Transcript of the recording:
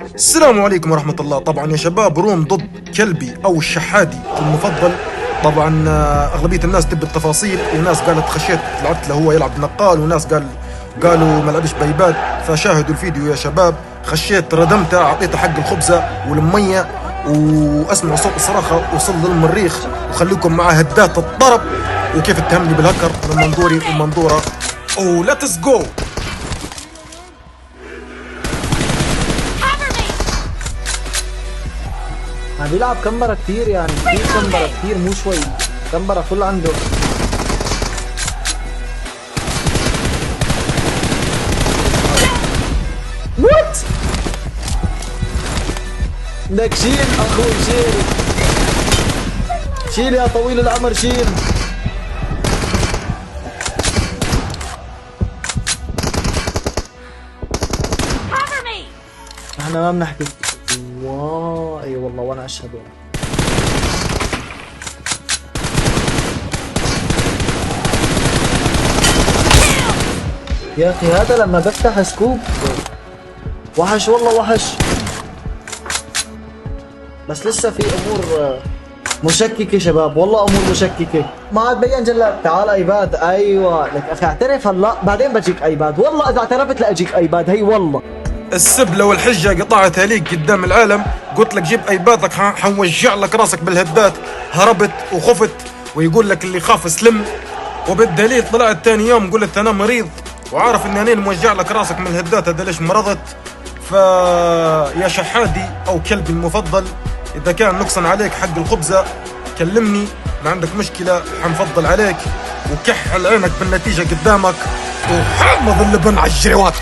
السلام عليكم ورحمة الله. طبعا يا شباب، روم ضد كلبي أو الشحادي المفضل. طبعا أغلبية الناس تبي التفاصيل، وناس قالت خشيت لعبت له هو يلعب نقال، وناس قالوا ما لعبش بايباد. فشاهدوا الفيديو يا شباب. خشيت ردمته، أعطيته حق الخبزة والمية، واسمعوا صوت الصراخة وصل للمريخ، وخليكم مع هدات الطرب وكيف اتهمني بالهكر من منظوري ومنظوره. ليتس جو. بيلعب كمبرة كتير، يعني كتير كمبرة كتير، مو شوي كمبرة فل عنده. وات بدك شيل اخوي، شيل شيل يا طويل العمر، شيل. احنا ما بنحكي. اي والله وانا اشهد. يا اخي هذا لما بفتح سكوب وحش والله، وحش. بس لسه في امور مشككه شباب، والله امور مشككه. ما عاد بين جلاب. تعال ايباد. ايوه لك اخي، اعترف هلا بعدين بجيك ايباد. والله اذا اعترفت لاجيك ايباد، هي والله. السبلة والحجة قطعتها ليك قدام العالم. قلت لك جيب ايبادك حنوجع لك راسك بالهدات. هربت وخفت، ويقول لك اللي خاف سلم. وبالدليل طلعت ثاني يوم قلت انا مريض، وعارف اني انا موجع لك راسك من الهدات. هذا ليش مرضت. فيا شحادي او كلبي المفضل، اذا كان نقصن عليك حق الخبزة كلمني، ما عندك مشكلة، حنفضل عليك. وكحل عينك بالنتيجة قدامك، وحمض اللبن على الجريوات.